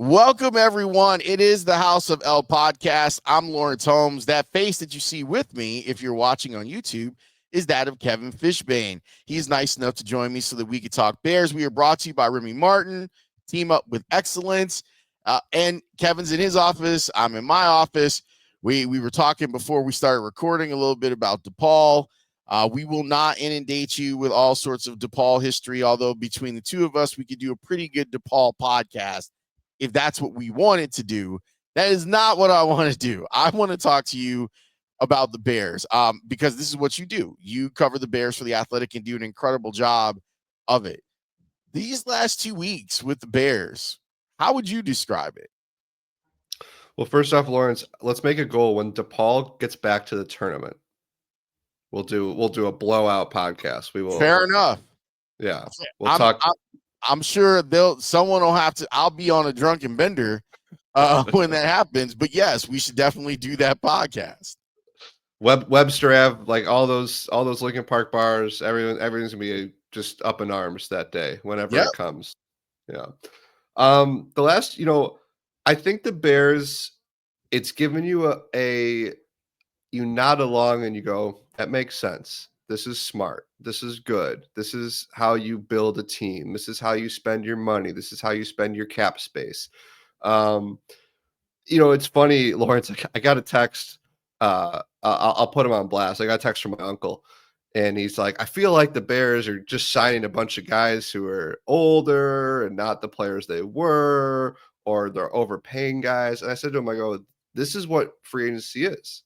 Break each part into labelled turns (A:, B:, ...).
A: Welcome, everyone. It is the House of L podcast. I'm Lawrence Holmes. That face that you see with me, if you're watching on YouTube, is that of Kevin Fishbain. He's nice enough to join me so that we could talk Bears. We are brought to you by Remy Martin, Team Up with Excellence. And Kevin's in his office. I'm in my office. We were talking before we started recording a little bit about DePaul. We will not inundate you with all sorts of DePaul history, although between the two of us, we could do a pretty good DePaul podcast if that's what we wanted to do. That is not what I want to do. I want to talk to you about the Bears because this is what you do. You cover the Bears for The Athletic and do an incredible job of it. These last 2 weeks with the Bears, how would you describe it?
B: Well, first off, Lawrence, let's make a goal when DePaul gets back to the tournament. We'll do a blowout podcast. We will.
A: Fair enough.
B: Yeah, we'll talk.
A: I'm sure someone will have to. I'll be on a drunken bender when that happens. But yes, we should definitely do that podcast.
B: Webster Ave, like all those Lincoln Park bars, everything's gonna be just up in arms that day whenever it comes. Yeah. The last, I think the Bears, it's given you you nod along and you go, that makes sense. This is smart. This is good. This is how you build a team. This is how you spend your money. This is how you spend your cap space. It's funny, Lawrence. I got a text. I'll put him on blast. I got a text from my uncle, and he's like, I feel like the Bears are just signing a bunch of guys who are older and not the players they were, or they're overpaying guys. And I said to him, I go, this is what free agency is.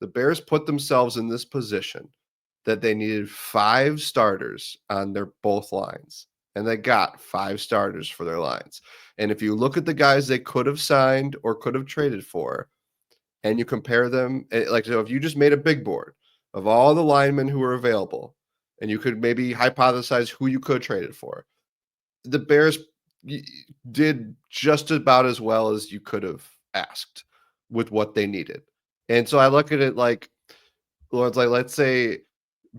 B: The Bears put themselves in this position that they needed 5 starters on their both lines, and they got 5 starters for their lines. And if you look at the guys they could have signed or could have traded for, and you compare them, so if you just made a big board of all the linemen who were available, and you could maybe hypothesize who you could trade it for, the Bears did just about as well as you could have asked with what they needed. And so I look at it like, let's say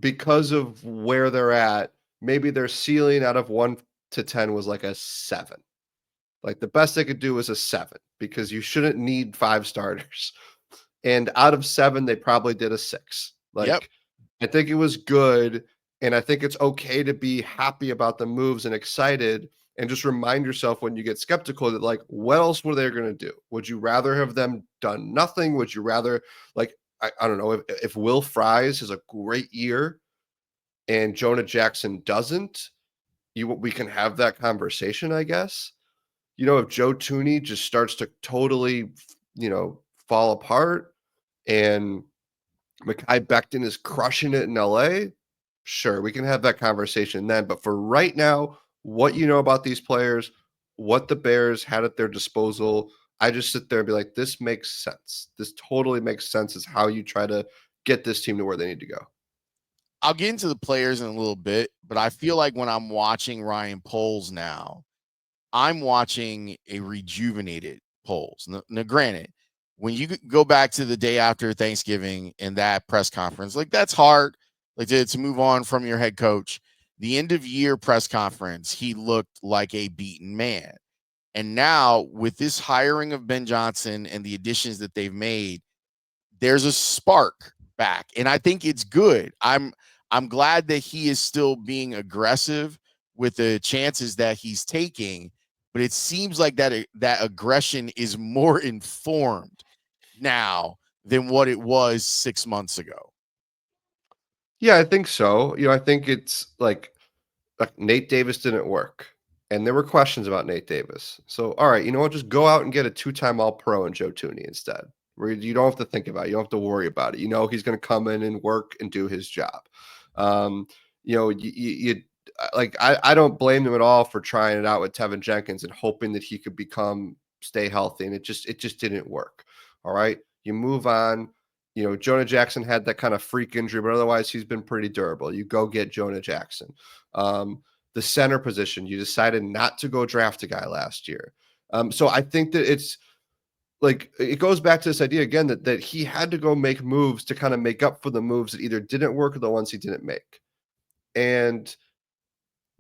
B: because of where they're at, maybe their ceiling out of 1 to 10 was like a 7. Like the best they could do was a 7 because you shouldn't need 5 starters. And out of 7, they probably did a 6. I think it was good. And I think it's okay to be happy about the moves and excited, and just remind yourself when you get skeptical that, like, what else were they going to do? Would you rather have them done nothing? Would you rather, I don't know, if Will Fries has a great year and Jonah Jackson doesn't, we can have that conversation, I guess. If Joe Thuney just starts to totally, fall apart and Mekhi Becton is crushing it in LA, sure, we can have that conversation then. But for right now, what you know about these players, what the Bears had at their disposal, I just sit there and be like, this makes sense. This totally makes sense is how you try to get this team to where they need to go.
A: I'll get into the players in a little bit, but I feel like when I'm watching Ryan Poles now, I'm watching a rejuvenated Poles. Now, granted, when you go back to the day after Thanksgiving and that press conference, like that's hard, like to move on from your head coach. The end of year press conference, he looked like a beaten man. And now with this hiring of Ben Johnson and the additions that they've made, there's a spark back. And I think it's good. I'm glad that he is still being aggressive with the chances that he's taking, but it seems like that aggression is more informed now than what it was 6 months ago.
B: Yeah, I think so. I think it's like Nate Davis didn't work, and there were questions about Nate Davis. So, all right, you know what? Just go out and get a 2-time All-Pro in Joe Thuney instead, where you don't have to think about it. You don't have to worry about it. He's going to come in and work and do his job. I don't blame them at all for trying it out with Tevin Jenkins and hoping that he could stay healthy, and it just didn't work. All right, you move on. Jonah Jackson had that kind of freak injury, but otherwise he's been pretty durable. You go get Jonah Jackson. The center position, you decided not to go draft a guy last year. So I think that it's like, it goes back to this idea again that he had to go make moves to kind of make up for the moves that either didn't work or the ones he didn't make. And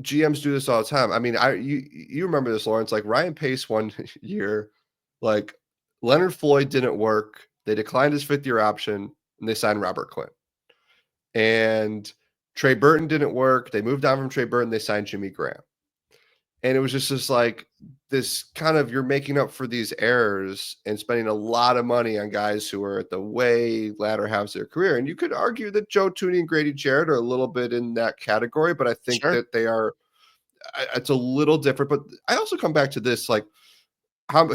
B: GMs do this all the time. I mean, you remember this, Lawrence? Like Ryan Pace one year, like Leonard Floyd didn't work. They declined his 5th-year option and they signed Robert Quinn. And Trey Burton didn't work. They moved on from Trey Burton. They signed Jimmy Graham. And it was just like this kind of, you're making up for these errors and spending a lot of money on guys who are at the way latter halves of their career. And you could argue that Joe Tooney and Grady Jarrett are a little bit in that category, but I think
A: Sure.
B: that they are, it's a little different. But I also come back to this, like how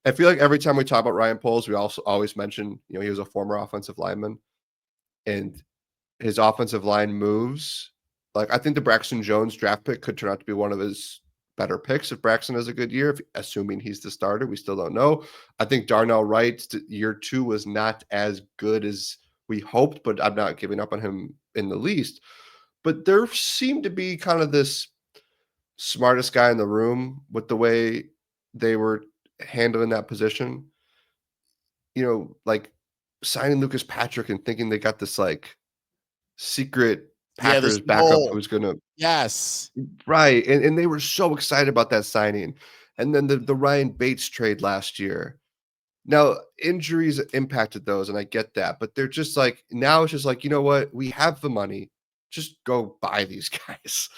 B: I feel like every time we talk about Ryan Poles, we also always mention, he was a former offensive lineman and his offensive line moves. Like I think the Braxton Jones draft pick could turn out to be one of his better picks if Braxton has a good year, assuming he's the starter. We still don't know. I think Darnell Wright's year 2 was not as good as we hoped, but I'm not giving up on him in the least. But there seemed to be kind of this smartest guy in the room with the way they were handling that position. Like signing Lucas Patrick and thinking they got this like secret
A: Yeah, this
B: Packers backup
A: mole.
B: who's gonna.
A: Yes.
B: Right, and they were so excited about that signing, and then the Ryan Bates trade last year. Now, injuries impacted those, and I get that, but they're just like now it's just like, you know what? We have the money. Just go buy these guys.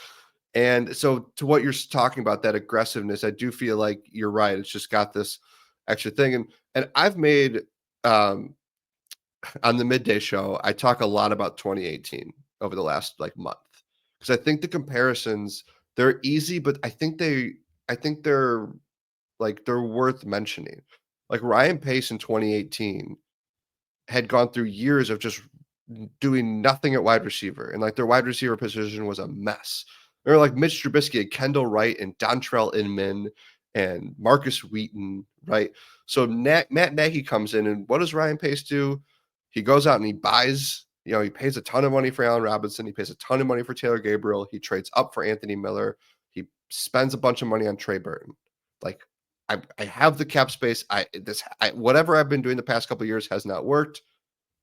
B: And so to what you're talking about, that aggressiveness, I do feel like you're right. It's just got this extra thing. And I've made on the midday show, I talk a lot about 2018 over the last like month because I think the comparisons, they're easy, but I think they're like they're worth mentioning. Like Ryan Pace in 2018 had gone through years of just doing nothing at wide receiver, and like their wide receiver position was a mess. Or like Mitch Trubisky and Kendall Wright and Dontrell Inman and Marcus Wheaton, right? So Matt Nagy comes in, and what does Ryan Pace do? He goes out and he buys, he pays a ton of money for Allen Robinson. He pays a ton of money for Taylor Gabriel. He trades up for Anthony Miller. He spends a bunch of money on Trey Burton. Like, I have the cap space. Whatever I've been doing the past couple of years has not worked.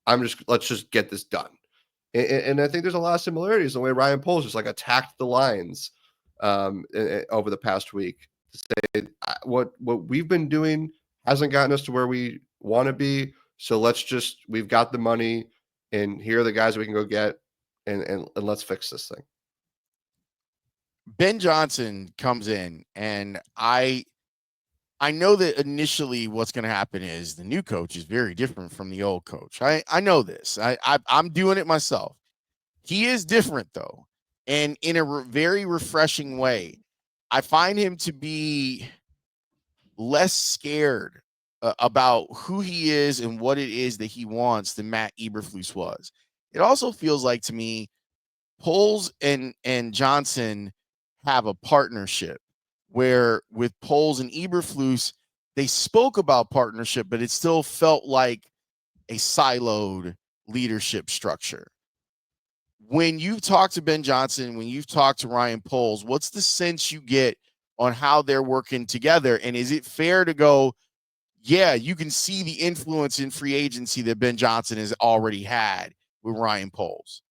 B: Let's just get this done. And I think there's a lot of similarities in the way Ryan Poles just like attacked the lines over the past week to say what we've been doing hasn't gotten us to where we want to be. So we've got the money, and here are the guys we can go get, and let's fix this thing.
A: Ben Johnson comes in, and I know that initially what's going to happen is the new coach is very different from the old coach. I know this. I'm doing it myself. He is different though, and in a very refreshing way. I find him to be less scared about who he is and what it is that he wants than Matt Eberflus was. It also feels like to me, Poles and Johnson have a partnership where with Poles and Eberflus, they spoke about partnership, but it still felt like a siloed leadership structure. When you've talked to Ben Johnson, when you've talked to Ryan Poles, what's the sense you get on how they're working together? And is it fair to go, yeah, you can see the influence in free agency that Ben Johnson has already had with Ryan Poles?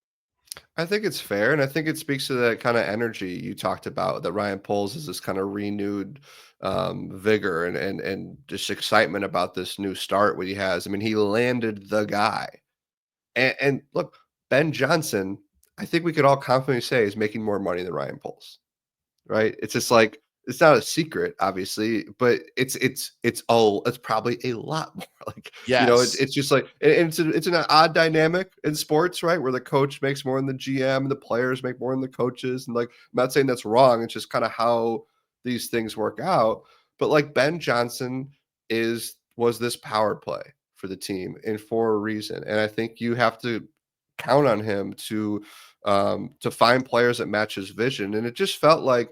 B: I think it's fair, and I think it speaks to that kind of energy you talked about. That Ryan Poles is this kind of renewed vigor and just excitement about this new start. What he has, I mean, he landed the guy, and look, Ben Johnson, I think we could all confidently say is making more money than Ryan Poles, right? It's just like it's not a secret, obviously, but it's probably a lot more. Like
A: Yes.
B: it's just like it's an odd dynamic in sports, right? Where the coach makes more than the GM and the players make more than the coaches. And like I'm not saying that's wrong. It's just kind of how these things work out. But like Ben Johnson was this power play for the team and for a reason. And I think you have to count on him to find players that match his vision. And it just felt like,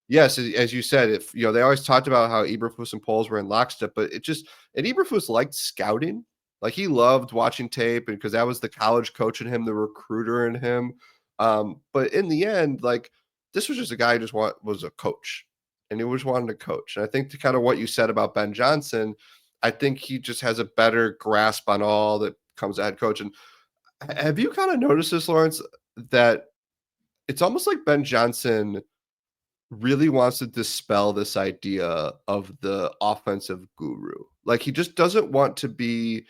B: yes, as you said, if they always talked about how Eberflus and Poles were in lockstep, but and Eberflus liked scouting. Like he loved watching tape, and because that was the college coach in him, the recruiter in him. But in the end, like this was just a guy who was a coach, and he was wanting to coach. And I think to kind of what you said about Ben Johnson, I think he just has a better grasp on all that comes as head coach. And have you kind of noticed this, Lawrence, that it's almost like Ben Johnson really wants to dispel this idea of the offensive guru. Like, he just doesn't want to be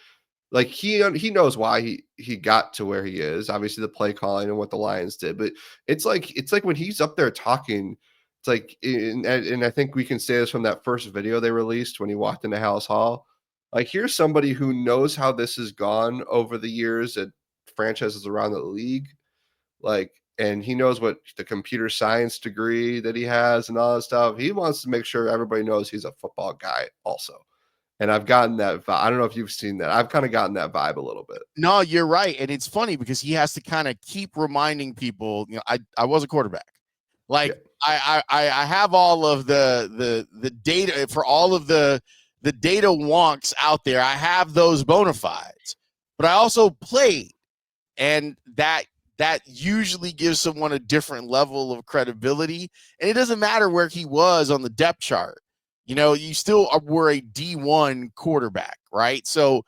B: like, he knows why he got to where he is, obviously the play calling and what the Lions did, but it's like when he's up there talking, it's like and I think we can say this from that first video they released when he walked into House Hall. Like, here's somebody who knows how this has gone over the years at franchises around the league, like, and he knows what the computer science degree that he has and all that stuff. He wants to make sure everybody knows he's a football guy also. And I've gotten that vibe. I don't know if you've seen that. I've kind of gotten that vibe a little bit.
A: No, you're right. And it's funny because he has to kind of keep reminding people, I was a quarterback. Like,
B: Yeah.
A: I have all of the data for all of the data wonks out there. I have those bona fides, but I also played, and that usually gives someone a different level of credibility. And it doesn't matter where he was on the depth chart. You still were a D1 quarterback, right? So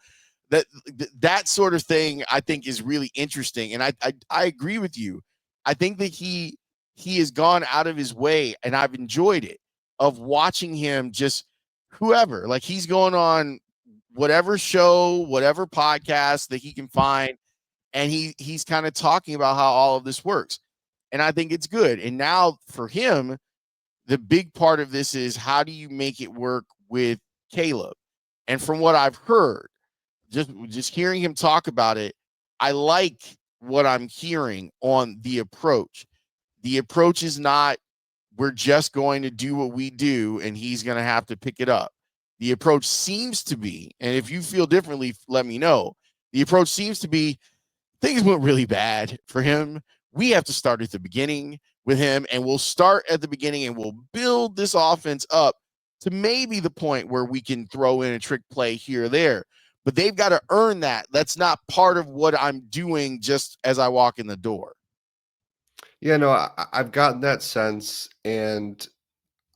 A: that sort of thing I think is really interesting, and I agree with you. I think that he has gone out of his way, and I've enjoyed it, of watching him just whoever, like, he's going on whatever show, whatever podcast that he can find, and he's kind of talking about how all of this works, and I think it's good. And now for him, the big part of this is, how do you make it work with Caleb? And from what I've heard, just hearing him talk about it, I like what I'm hearing on the approach. The approach is not, we're just going to do what we do and he's going to have to pick it up. The approach seems to be, and if you feel differently, let me know. The approach seems to be, things went really bad for him. We have to start at the beginning with him, and we'll start at the beginning and we'll build this offense up to maybe the point where we can throw in a trick play here or there. But they've got to earn that. That's not part of what I'm doing just as I walk in the door.
B: Yeah, no, I've gotten that sense. And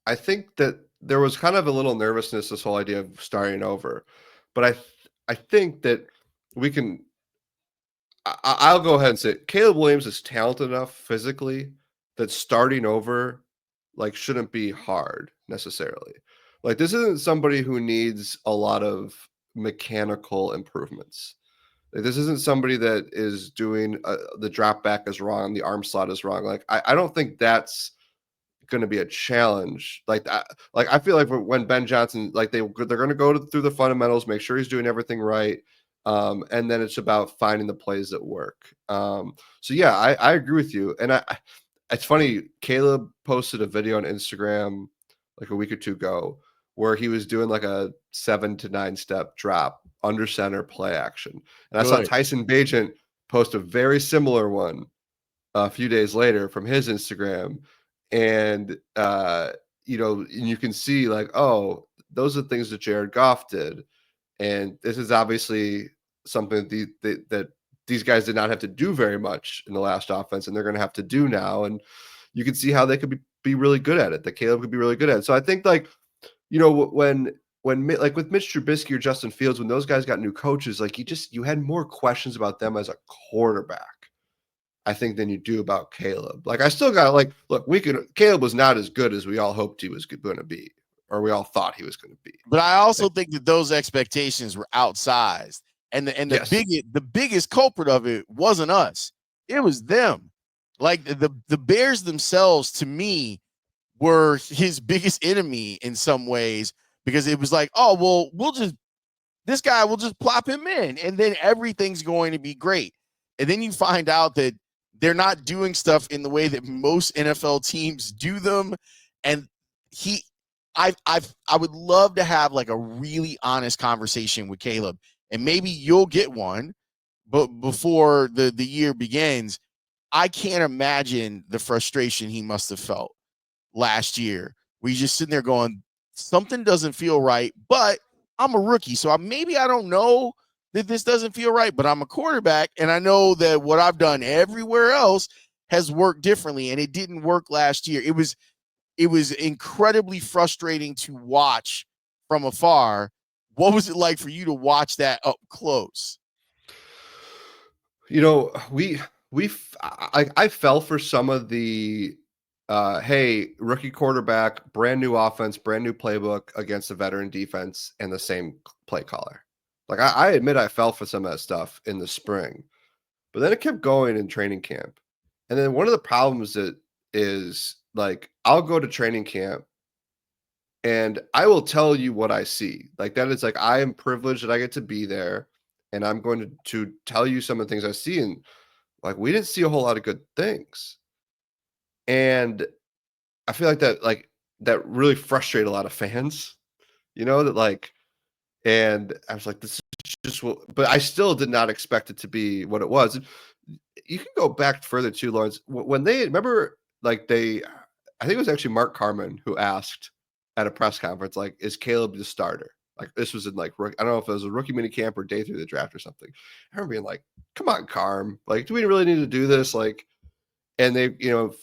B: I think that there was kind of a little nervousness, this whole idea of starting over. But I think that we can, I'll go ahead and say it. Caleb Williams is talented enough physically that starting over, like, shouldn't be hard necessarily. Like, this isn't somebody who needs a lot of mechanical improvements. Like, this isn't somebody that is doing the drop back is wrong, the arm slot is wrong. Like, I don't think that's going to be a challenge. Like, I feel like when Ben Johnson, like, they're going to go through the fundamentals, make sure he's doing everything right, and then it's about finding the plays that work. So yeah, I agree with you. And it's funny. Caleb posted a video on Instagram like a week or two ago where he was doing like a 7 to 9 step drop under center play action. And I saw
A: Good.
B: Tyson Bagent post a very similar one a few days later from his Instagram. And, and you can see, like, oh, those are things that Jared Goff did. And this is obviously something that these guys did not have to do very much in the last offense, and they're going to have to do now. And you can see how they could be really good at it, that Caleb could be really good at it. So I think, like, when like with Mitch Trubisky or Justin Fields, when those guys got new coaches, like, you had more questions about them as a quarterback, I think, than you do about Caleb. Like, I still got, like, look, Caleb was not as good as we all hoped he was going to be, or we all thought he was going to be.
A: But I also
B: Like,
A: think that those expectations were outsized. And
B: yes.
A: the biggest culprit of it wasn't us. It was them. Like, the Bears themselves, to me, were his biggest enemy in some ways, because it was like, oh, well, this guy will just plop him in and then everything's going to be great. And then you find out that they're not doing stuff in the way that most NFL teams do them. And I would love to have like a really honest conversation with Caleb, and maybe you'll get one, but before the year begins. I can't imagine the frustration he must have felt last year. We just sitting there going, something doesn't feel right, but I'm a rookie. So maybe I don't know that this doesn't feel right, but I'm a quarterback. And I know that what I've done everywhere else has worked differently. And it didn't work last year. It was incredibly frustrating to watch from afar. What was it like for you to watch that up close?
B: We I fell for some of the hey, rookie quarterback, brand new offense, brand new playbook against a veteran defense and the same play caller. Like I admit I fell for some of that stuff in the spring, but then it kept going in training camp. And then one of the problems that is like I'll go to training camp and I will tell you what I see. Like that is like I am privileged that I get to be there and I'm going to tell you some of the things I see. And like we didn't see a whole lot of good things. And I feel like that really frustrated a lot of fans, that like and I was like, this is just what but I still did not expect it to be what it was. And you can go back further too, Lawrence. When they remember like I think it was actually Mark Carman who asked at a press conference, like, is Caleb the starter? Like this was in like I don't know if it was a rookie mini camp or day through the draft or something. I remember being like, come on, Carm. Like, do we really need to do this? Like, and they,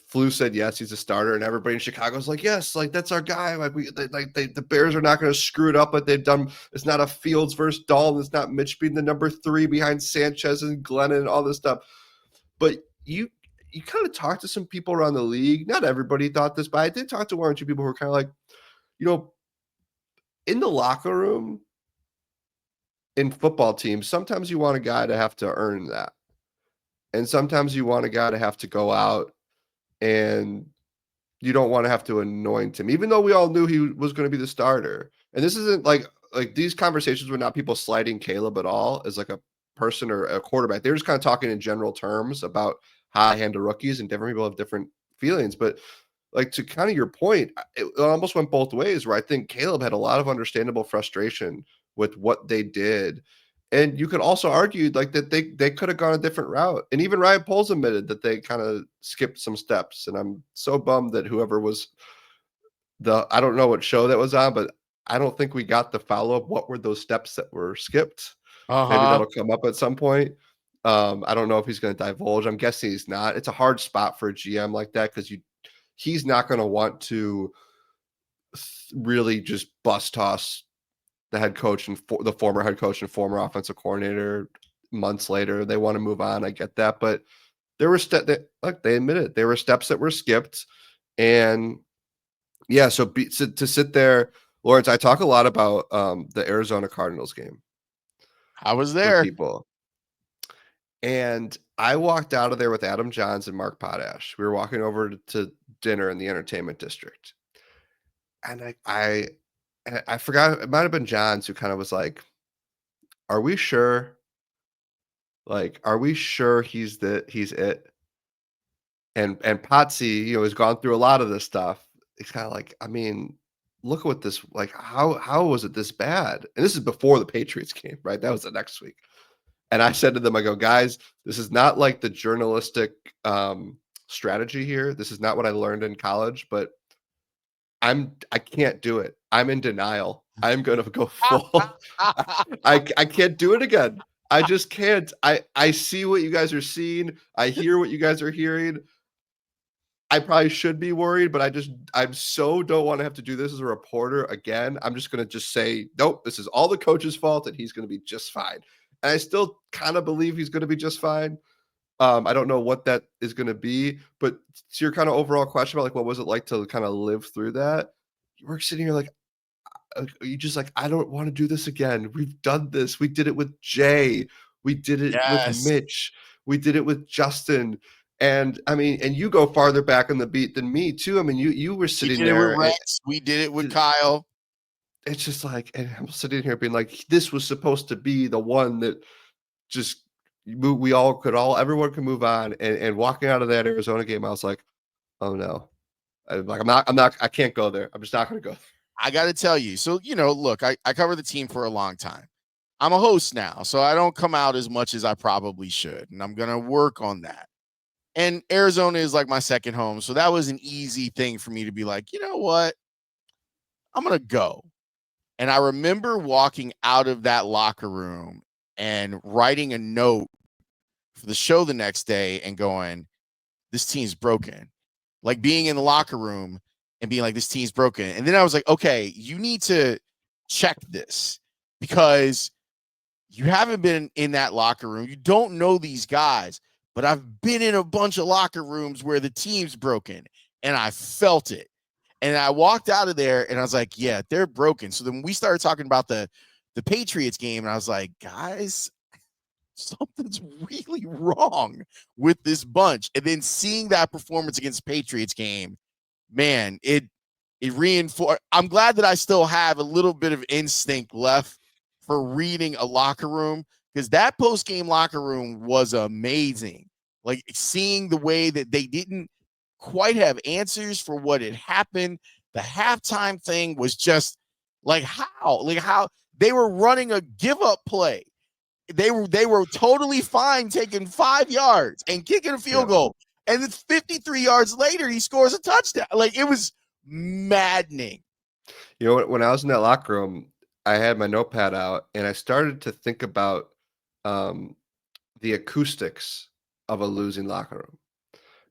B: Flu said yes, he's a starter, and everybody in Chicago's like, yes, like that's our guy. Like the Bears are not going to screw it up, but they've done. It's not a Fields versus Dalton. It's not Mitch being the number 3 behind Sanchez and Glennon and all this stuff. But you kind of talked to some people around the league. Not everybody thought this, but I did talk to one or two people who were kind of like, in the locker room, in football teams, sometimes you want a guy to have to earn that, and sometimes you want a guy to have to go out and you don't want to have to anoint him, even though we all knew he was going to be the starter. And this isn't like these conversations were not people slighting Caleb at all as like a person or a quarterback. They're just kind of talking in general terms about how I handle rookies, and different people have different feelings. But like to kind of your point, it almost went both ways where I think Caleb had a lot of understandable frustration with what they did. And you could also argue like that they could have gone a different route. And even Ryan Poles admitted that they kind of skipped some steps. And I'm so bummed that whoever was I don't know what show that was on, but I don't think we got the follow-up. What were those steps that were skipped? Maybe
A: Uh-huh.
B: that'll come up at some point. I don't know if he's going to divulge. I'm guessing he's not. It's a hard spot for a GM like that because he's not going to want to really just bust toss the head coach and the former head coach and former offensive coordinator months later. They want to move on. I get that, but there were they admitted there were steps that were skipped, and yeah. So to sit there, Lawrence, I talk a lot about the Arizona Cardinals game
A: I was
B: with
A: there.
B: people, and I walked out of there with Adam Johns and Mark Potash. We were walking over to dinner in the entertainment district, and I forgot, it might have been Johns who kind of was like, "Are we sure? Like, are we sure he's it?" And Potsy, has gone through a lot of this stuff. It's kind of like, I mean, look at what this like. How was it this bad? And this is before the Patriots game, right? That was the next week. And I said to them, I go, guys, this is not like the journalistic strategy here. This is not what I learned in college, but I can't do it. I'm in denial. I'm gonna go full. I can't do it again. I just can't. I see what you guys are seeing. I hear what you guys are hearing. I probably should be worried, but I'm so don't want to have to do this as a reporter again. I'm just gonna just say, nope, this is all the coach's fault, and he's gonna be just fine. And I still kind of believe he's gonna be just fine. I don't know what that is gonna be, but to your kind of overall question about like what was it like to kind of live through that, we're sitting here like you just like, I don't want to do this again. We've done this. We did it with Jay. We did it with
A: Yes.
B: Mitch. We did it with Justin. And I mean, and you go farther back on the beat than me too. I mean, you were
A: We
B: sitting
A: did it with
B: there.
A: Rex. We did it with Kyle.
B: It's just like, and I'm sitting here being like, this was supposed to be the one that just everyone could move on. And walking out of that Arizona game, I was like, oh no, I can't go there. I'm just not going to go.
A: I got to tell you. So, look, I cover the team for a long time. I'm a host now, so I don't come out as much as I probably should. And I'm going to work on that. And Arizona is like my second home. So that was an easy thing for me to be like, you know what? I'm going to go. And I remember walking out of that locker room and writing a note for the show the next day and going, this team's broken. Like being in the locker room and being like, this team's broken. And then I was like, okay, you need to check this because you haven't been in that locker room. You don't know these guys, but I've been in a bunch of locker rooms where the team's broken and I felt it. And I walked out of there and I was like, yeah, they're broken. So then we started talking about the Patriots game, and I was like, guys, something's really wrong with this bunch. And then seeing that performance against the Patriots game, man, it reinforced. I'm glad that I still have a little bit of instinct left for reading a locker room, because that post-game locker room was amazing. Like, seeing the way that they didn't quite have answers for what had happened. The halftime thing was just like, how they were running a give up play. They were totally fine taking 5 yards and kicking a field goal. And it's 53 yards later, he scores a touchdown. Like, it was maddening.
B: You know what? When I was in that locker room, I had my notepad out and I started to think about the acoustics of a losing locker room.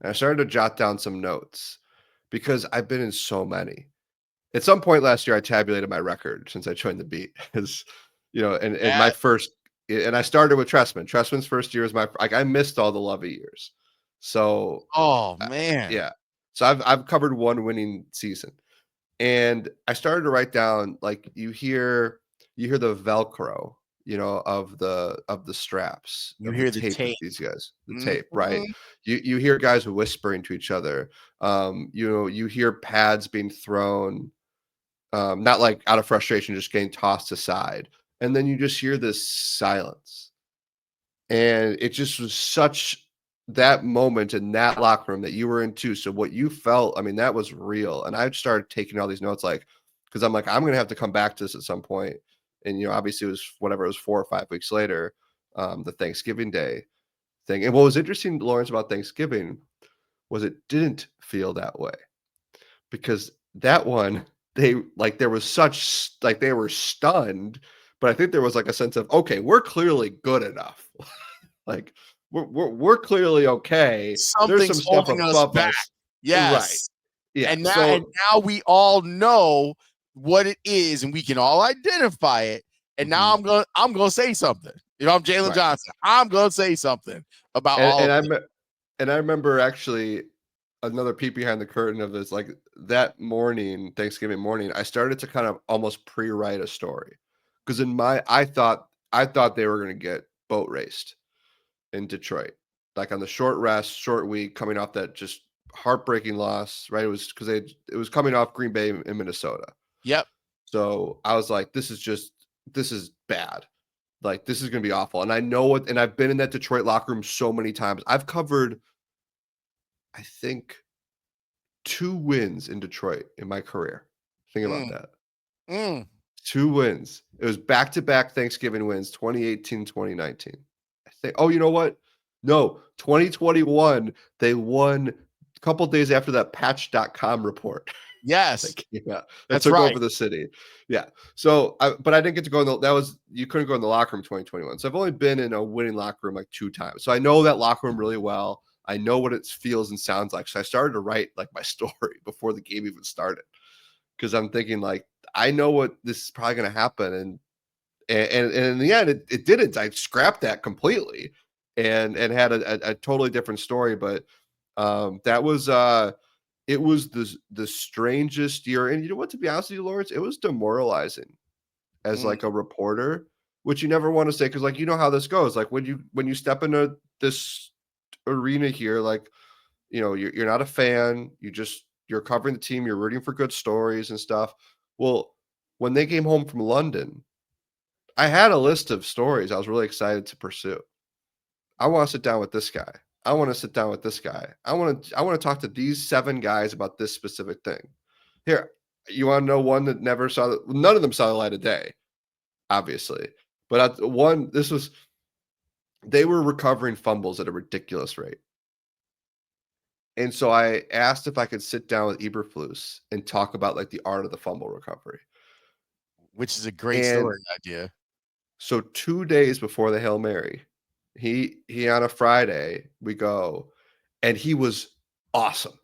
B: And I started to jot down some notes because I've been in so many. At some point last year, I tabulated my record since I joined the beat. As you know, and my first, and I started with Tressman. Tressman's first year is I missed all the Lovey years. So,
A: oh man,
B: yeah. So I've covered one winning season, and I started to write down, like, you hear the Velcro, of the straps
A: you
B: of the
A: hear the
B: tape of
A: tape.
B: these guys, the tape, right?
A: Mhm.
B: You hear guys whispering to each other. You hear pads being thrown, not like out of frustration, just getting tossed aside, and then you just hear this silence, and it just was such that moment in that locker room that you were in too. So what you felt, I mean, that was real. And I started taking all these notes, like, because I'm like, I'm gonna have to come back to this at some point. And obviously it was whatever, it was 4 or 5 weeks later, the Thanksgiving Day thing. And what was interesting, Lawrence, about Thanksgiving was it didn't feel that way, because that one, there was such, like, they were stunned, but I think there was like a sense of, okay, we're clearly good enough. Like, we're clearly okay. There's
A: Something's
B: some stuff
A: holding us
B: above
A: back.
B: us. Right.
A: Yes.
B: Yeah.
A: And
B: So
A: now we all know what it is, and we can all identify it. And now
B: mhm,
A: I'm gonna say something. I'm Jalen
B: right.
A: Johnson. I'm gonna say something about
B: And
A: all of this.
B: I remember actually another peek behind the curtain of this, like, that morning, Thanksgiving morning, I started to kind of almost pre-write a story. Because I thought they were gonna get boat raced in Detroit, like on the short rest, short week, coming off that just heartbreaking loss, right? It was because it was coming off Green Bay in Minnesota.
A: Yep.
B: So I was like, this is bad. Like, this is gonna be awful. And I know it, and I've been in that Detroit locker room so many times. I've covered, I think, 2 wins in Detroit in my career. Think about
A: Mm,
B: that.
A: mm.
B: 2 wins. It was back-to-back Thanksgiving wins, 2018, 2019. I think, oh, you know what? No, 2021, they won a couple days after that Patch.com report.
A: Yes,
B: Like, yeah, that
A: that's
B: took
A: right.
B: over the city. Yeah. So, but I didn't get to go in that was, you couldn't go in the locker room 2021. So I've only been in a winning locker room like 2 times. So I know that locker room really well. I know what it feels and sounds like. So I started to write, like, my story before the game even started, because I'm thinking, like, I know what this is probably going to happen, and in the end, it didn't. I scrapped that completely, and had a totally different story. But that was it was the strangest year. And you know what? To be honest with you, Lawrence, it was demoralizing as,
A: Mm,
B: like, a reporter, which you never want to say, because, like, you know how this goes. Like, when you step into this arena here, like, you're not a fan. You're covering the team. You're rooting for good stories and stuff. Well, when they came home from London, I had a list of stories I was really excited to pursue. I want to sit down with this guy. I want to sit down with this guy. I want to talk to these 7 guys about this specific thing. Here, you want to know one that never saw none of them saw the light of day, obviously. But one, they were recovering fumbles at a ridiculous rate. And so I asked if I could sit down with Eberflus and talk about, like, the art of the fumble recovery.
A: which is a great
B: And
A: story idea.
B: so 2 days before the Hail Mary, he on a Friday, we go, and he was awesome.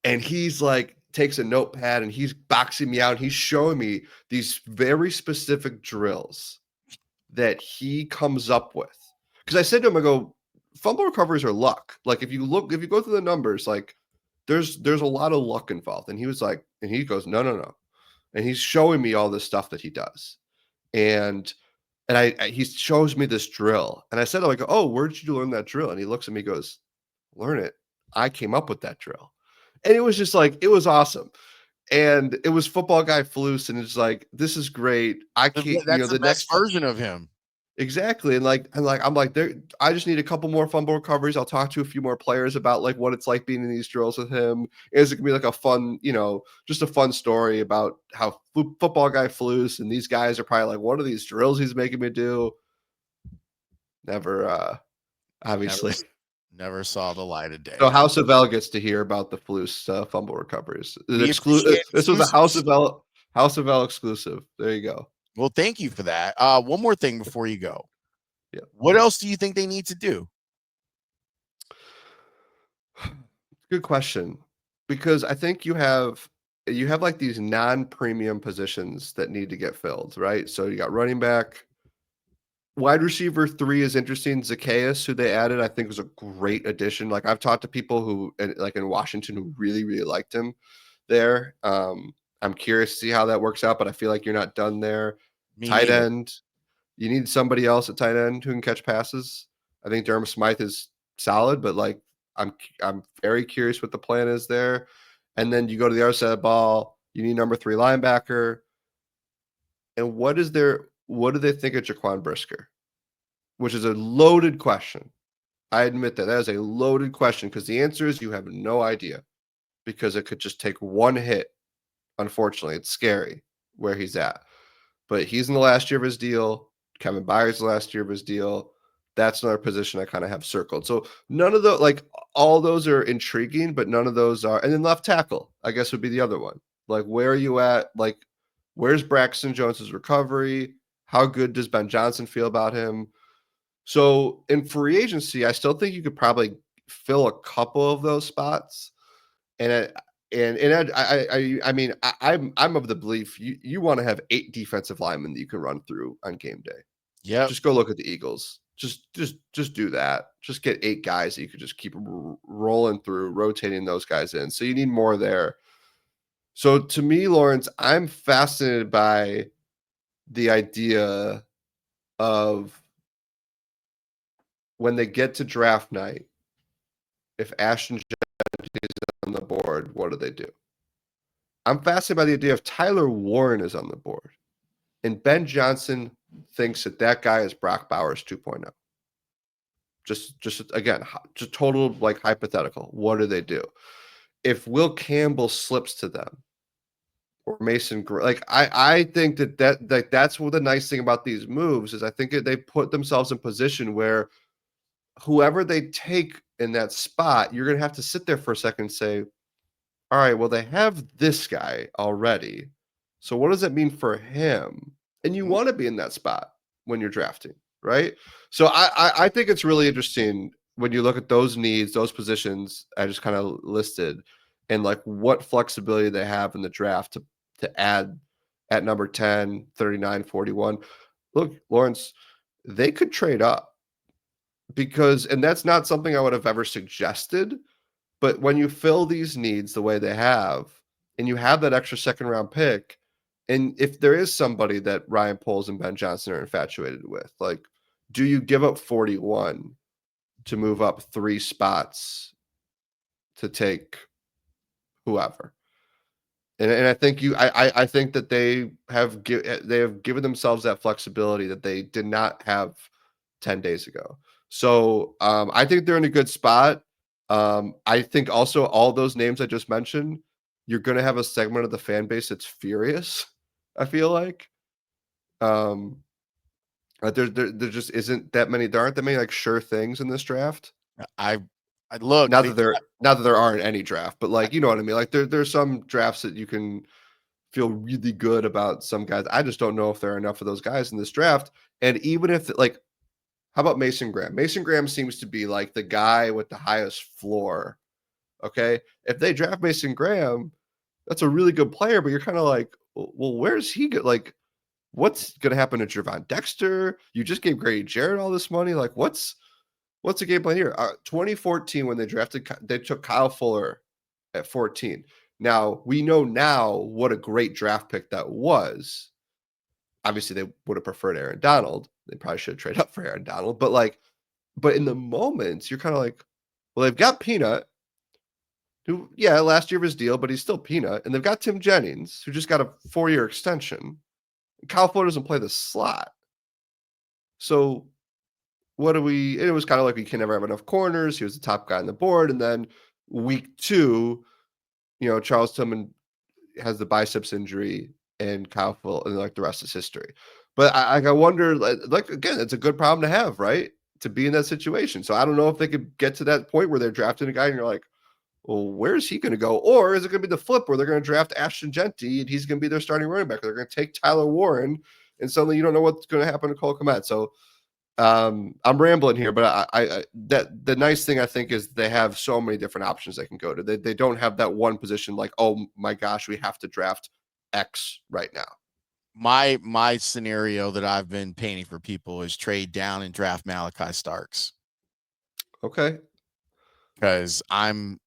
B: And he's like, takes a notepad and he's boxing me out. He's showing me these very specific drills that he comes up with. Because I said to him, I go, fumble recoveries are luck. Like, if you go through the numbers, like, there's a lot of luck involved. And he was like, and he goes, no, no, no. And he's showing me all this stuff that he does. And he shows me this drill. And I said, like, oh, where did you learn that drill? And he looks at me, goes, learn it. I came up with that drill. And it was just like, it was awesome. And it was football guy Flus. And it's like, this is great. I can't,
A: That's the
B: the
A: best
B: next
A: version of him.
B: exactly. And I'm like, there, I just need a couple more fumble recoveries. I'll talk to a few more players about like what it's like being in these drills with him. Is it gonna be like a fun, just a fun story about how football guy Flus and these guys are probably like, what are these drills he's making me do? Never, obviously.
A: Never saw the light of
B: So
A: day.
B: House of L gets to hear about the Flus fumble recoveries.
A: We appreciate
B: This was a
A: exclusives.
B: House of L exclusive. There you go.
A: Well, thank you for that. One more thing before you go.
B: Yeah.
A: What else do you think they need to do?
B: Good question. Because I think you have like these non-premium positions that need to get filled, right? So you got running back, wide receiver 3 is interesting. Zacchaeus, who they added, I think was a great addition. Like I've talked to people who like in Washington who really, really liked him there. I'm curious to see how that works out, but I feel like you're not done there.
A: Me
B: Tight
A: neither.
B: end, you need somebody else at tight end who can catch passes. I think Durham Smythe is solid, but like I'm very curious what the plan is there. And then you go to the other side of the ball, you need number 3 linebacker. And what do they think of Jaquan Brisker? Which is a loaded question. I admit that is a loaded question because the answer is you have no idea because it could just take one hit. Unfortunately, it's scary where he's at. But he's in the last year of his deal. Kevin Byers' the last year of his deal. That's another position I kind of have circled. So none of those, like all those are intriguing, but none of those are. And then left tackle, I guess, would be the other one. Like, where are you at? Like, where's Braxton Jones's recovery? How good does Ben Johnson feel about him? So in free agency, I still think you could probably fill a couple of those spots. And I'm of the belief you want to have 8 defensive linemen that you can run through on game day.
A: Yep.
B: Just go look at the Eagles. Just do that. Just get 8 guys that you could just keep rolling through, rotating those guys in. So you need more there. So to me, Lawrence, I'm fascinated by the idea of when they get to draft night, if Ashton Jeanty is on the board, what do they do? I'm fascinated by the idea of Tyler Warren is on the board. And Ben Johnson thinks that guy is Brock Bowers 2.0. Just again, just total like hypothetical. What do they do? If Will Campbell slips to them or Mason, like I think that's what the nice thing about these moves is. I think they put themselves in position where whoever they take in that spot, you're going to have to sit there for a second and say, all right, well, they have this guy already. So what does that mean for him? And you want to be in that spot when you're drafting, right? So I think it's really interesting when you look at those needs, those positions I just kind of listed, and like what flexibility they have in the draft to add at number 10, 39, 41. Look, Lawrence, they could trade up because, and that's not something I would have ever suggested, but when you fill these needs the way they have, and you have that extra second round pick, and if there is somebody that Ryan Poles and Ben Johnson are infatuated with, like, do you give up 41 to move up 3 spots to take whoever? And I think I think that they have given themselves that flexibility that they did not have 10 days ago. So I think they're in a good spot. I think also all those names I just mentioned, you're going to have a segment of the fan base that's furious. I feel like there just isn't that many. There aren't that many like sure things in this draft.
A: I look.
B: Not that there aren't any draft, but like you know what I mean. Like there's some drafts that you can feel really good about some guys. I just don't know if there are enough of those guys in this draft. And even if like, how about Mason Graham? Mason Graham seems to be like the guy with the highest floor. Okay. If they draft Mason Graham, that's a really good player, but you're kind of like, well, where's he get like, what's going to happen to Javon Dexter? You just gave Grady Jarrett all this money. Like what's the game plan here? 2014, when they took Kyle Fuller at 14. Now, we know now what a great draft pick that was. Obviously, they would have preferred Aaron Donald. They probably should have traded up for Aaron Donald. But in the moments, you're kind of like, well, they've got Peanut, who, yeah, last year of his deal, but he's still Peanut. And they've got Tim Jennings, who just got a 4-year extension. Kyle Fuller doesn't play the slot. So what do we? It was kind of like we can never have enough corners. He was the top guy on the board. And then week 2, Charles Tillman has the biceps injury and Kyle Fuller, and like the rest is history. But I wonder, like, again, it's a good problem to have, right? To be in that situation. So I don't know if they could get to that point where they're drafting a guy and you're like, well, where's he going to go? Or is it going to be the flip where they're going to draft Ashton Genty and he's going to be their starting running back? They're going to take Tyler Warren and suddenly you don't know what's going to happen to Cole Kmet. So I'm rambling here, but that the nice thing I think is they have so many different options they can go to. They don't have that one position like, oh my gosh, we have to draft X right now.
A: My scenario that I've been painting for people is trade down and draft Malachi Starks.
B: Okay.
A: Because I'm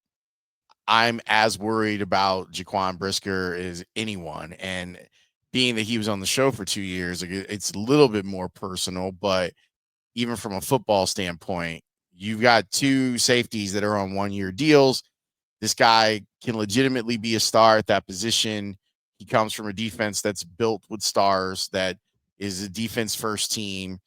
A: as worried about Jaquan Brisker as anyone. And being that he was on the show for 2 years, it's a little bit more personal, but even from a football standpoint, you've got 2 safeties that are on 1-year deals. This guy can legitimately be a star at that position. He comes from a defense that's built with stars, that is a defense first team.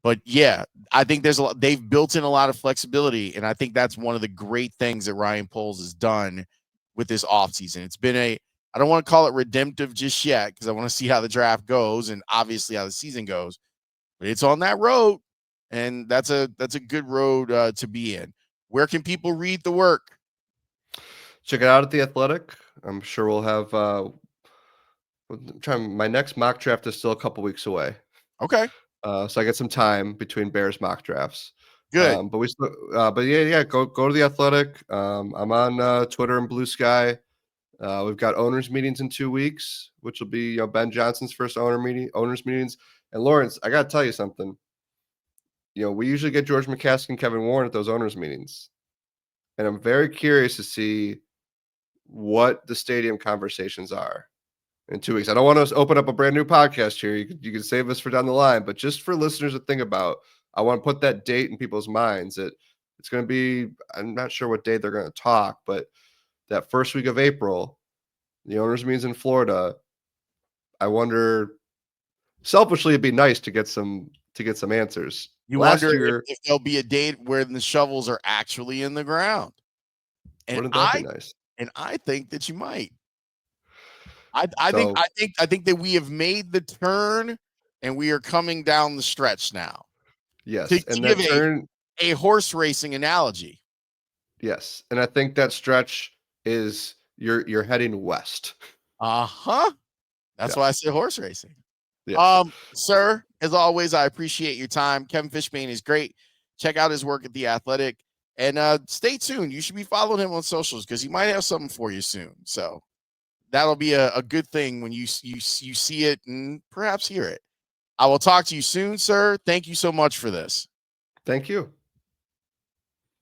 A: But yeah, I think they've built in a lot of flexibility. And I think that's one of the great things that Ryan Poles has done with this offseason. It's been I don't want to call it redemptive just yet, because I want to see how the draft goes and obviously how the season goes, but it's on that road. And that's a good road to be in. Where can people read the work?
B: Check it out at The Athletic. I'm sure we'll have my next mock draft is still a couple weeks away.
A: Okay.
B: So I get some time between Bears mock drafts.
A: Good.
B: But yeah, go to The Athletic. I'm on Twitter and Blue Sky. We've got owners meetings in 2 weeks, which will be Ben Johnson's first owners meetings. And Lawrence, I got to tell you something. We usually get George McCaskey and Kevin Warren at those owners meetings. And I'm very curious to see what the stadium conversations are in 2 weeks. I don't want to open up a brand new podcast here. You can save us for down the line, but just for listeners to think about, I want to put that date in people's minds that it's going to be, I'm not sure what date they're going to talk, but that first week of April, the owners meetings in Florida. I wonder, selfishly, it'd be nice to get some answers.
A: You wonder if there'll be a date where the shovels are actually in the ground. And
B: wouldn't that be nice?
A: And I think that you might. I think that we have made the turn and we are coming down the stretch now.
B: Yes,
A: to
B: and
A: give
B: that turn,
A: a horse racing analogy.
B: Yes, and I think that stretch is you're heading west.
A: That's why I say horse racing.
B: Yes.
A: Sir, as always, I appreciate your time. Kevin Fishbain is great. Check out his work at The Athletic, and stay tuned. You should be following him on socials because he might have something for you soon. So that'll be a good thing when you see it and perhaps hear it. I will talk to you soon, sir. Thank you so much for this.
B: Thank you.